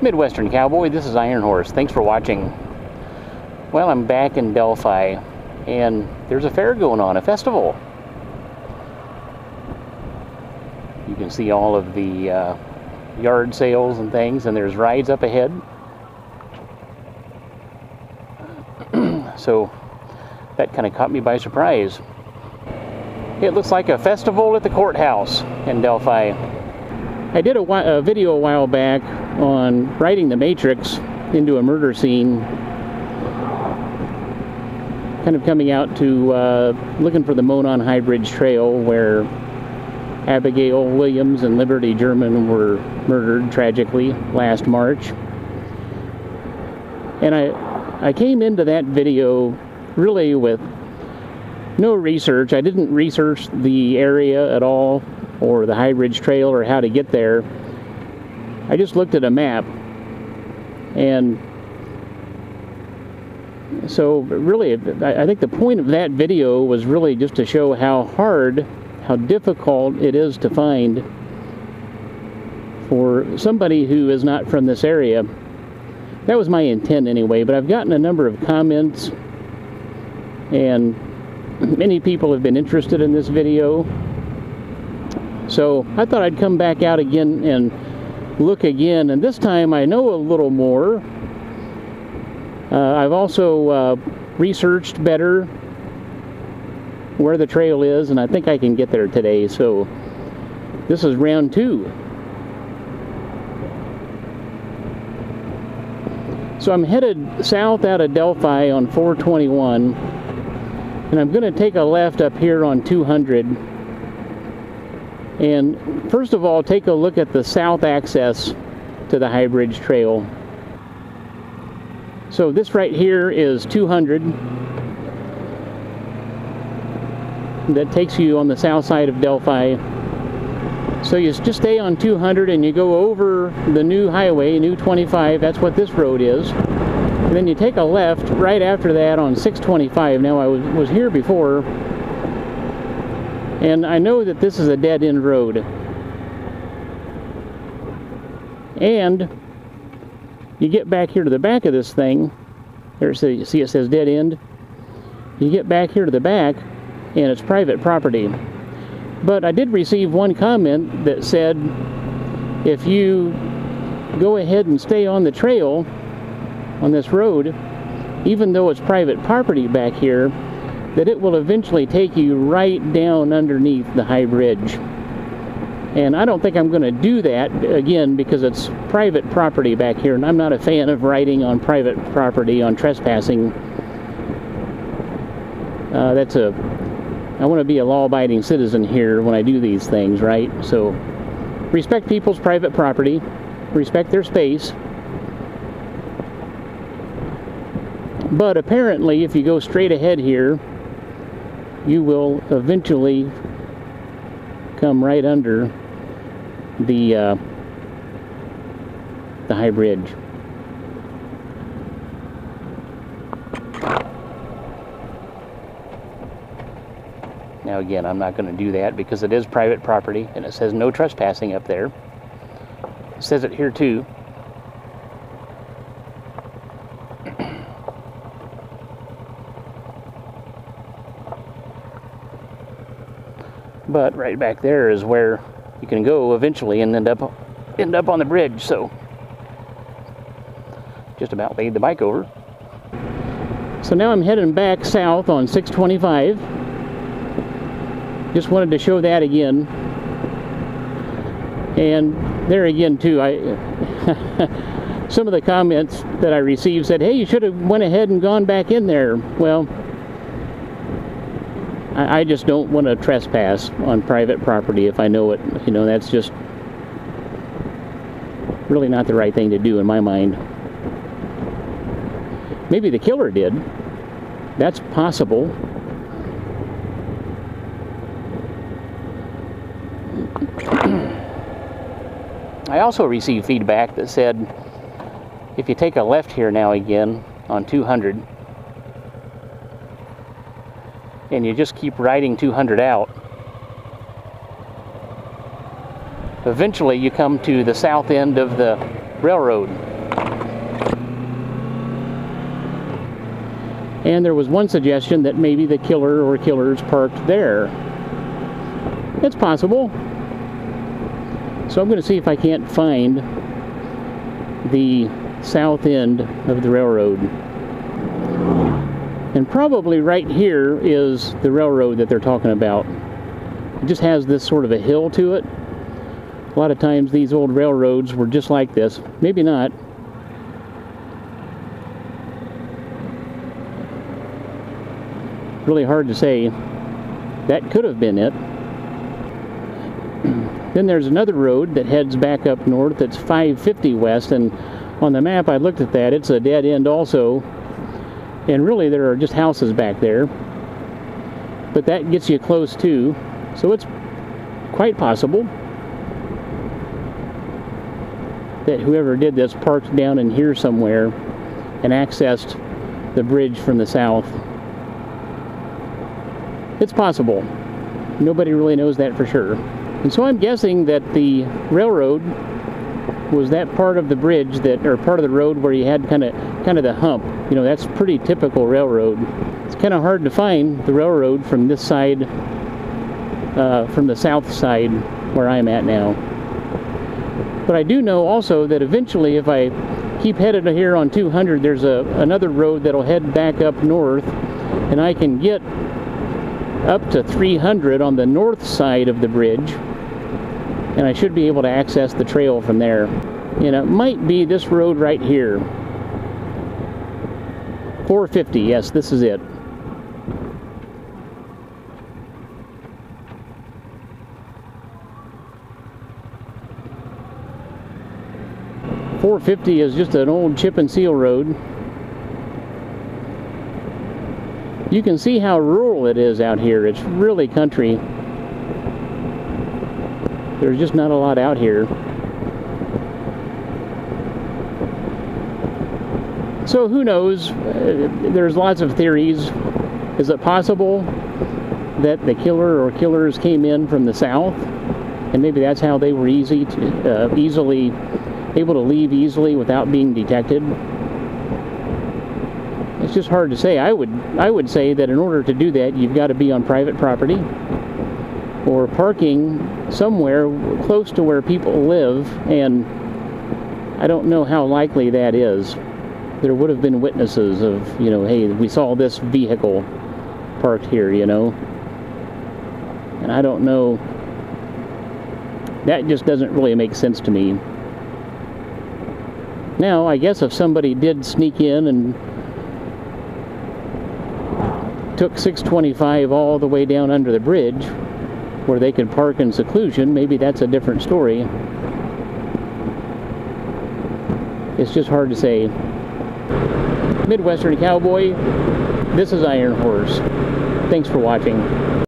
Midwestern Cowboy, this is Iron Horse. Thanks for watching. Well, I'm back in Delphi, and there's a fair going on, a festival. You can see all of the yard sales and things, and there's rides up ahead. So that kind of caught me by surprise. It looks like a festival at the courthouse in Delphi. I did a video a while back on riding the Matrix into a murder scene, kind of coming out to looking for the Monon High Bridge Trail where Abigail Williams and Liberty German were murdered tragically last March. And I came into that video really with no research. I didn't research the area at all, or the High Bridge Trail, or how to get there. I just looked at a map. And so really, I think the point of that video was really just to show how difficult it is to find for somebody who is not from this area. That was my intent anyway, but I've gotten a number of comments, and many people have been interested in this video. So I thought I'd come back out again and look again, and this time I know a little more. I've also researched better where the trail is, and I think I can get there today. So this is round 2. So I'm headed south out of Delphi on 421, and I'm going to take a left up here on 200. And first of all, take a look at the south access to the High Bridge Trail. So this right here is 200. That takes you on the south side of Delphi. So you just stay on 200 and you go over the new highway, new 25. That's what this road is. And then you take a left right after that on 625. Now I was here before, and I know that this is a dead-end road. And you get back here to the back of this thing. There, so you see it says dead end. You get back here to the back, and it's private property. But I did receive one comment that said, if you go ahead and stay on the trail, on this road, even though it's private property back here, that it will eventually take you right down underneath the high bridge. And I don't think I'm going to do that, again, because it's private property back here, and I'm not a fan of riding on private property, on trespassing. I want to be a law-abiding citizen here when I do these things, right? So respect people's private property, respect their space. But apparently, if you go straight ahead here, you will eventually come right under the high bridge. Now again, I'm not going to do that because it is private property, and it says no trespassing up there. It says it here too. But right back there is where you can go eventually and end up on the bridge. So just about laid the bike over. So now I'm heading back south on 625. Just wanted to show that again. And there again too, some of the comments that I received said, hey, you should have went ahead and gone back in there. Well, I just don't want to trespass on private property if I know it. You know, that's just really not the right thing to do in my mind. Maybe the killer did. That's possible. I also received feedback that said if you take a left here now again on 200 and you just keep riding 200 out, eventually you come to the south end of the railroad. And there was one suggestion that maybe the killer or killers parked there. It's possible. So I'm going to see if I can't find the south end of the railroad. And probably right here is the railroad that they're talking about. It just has this sort of a hill to it. A lot of times these old railroads were just like this. Maybe not. Really hard to say. That could have been it. Then there's another road that heads back up north. It's 550 west, and on the map I looked at that. It's a dead end also, and really there are just houses back there. But that gets you close too, so it's quite possible that whoever did this parked down in here somewhere and accessed the bridge from the south. It's possible. Nobody really knows that for sure. And so I'm guessing that the railroad was that part of the bridge that, or part of the road where you had kind of the hump. You know, that's pretty typical railroad. It's kind of hard to find the railroad from this side, from the south side where I'm at now. But I do know also that eventually, if I keep headed here on 200, there's another road that'll head back up north, and I can get up to 300 on the north side of the bridge, and I should be able to access the trail from there. And it might be this road right here. 450, yes, this is it. .450 is just an old chip and seal road. You can see how rural it is out here. It's really country. There's just not a lot out here. So who knows? There's lots of theories. Is it possible that the killer or killers came in from the south, and maybe that's how they were easily able to leave easily without being detected? It's just hard to say. I would say that in order to do that, you've got to be on private property or parking somewhere close to where people live, and I don't know how likely that is. There would have been witnesses of, you know, hey, we saw this vehicle parked here, you know, and I don't know. That just doesn't really make sense to me. Now, I guess if somebody did sneak in and took 625 all the way down under the bridge where they could park in seclusion, maybe that's a different story. It's just hard to say. Midwestern Cowboy, this is Iron Horse. Thanks for watching.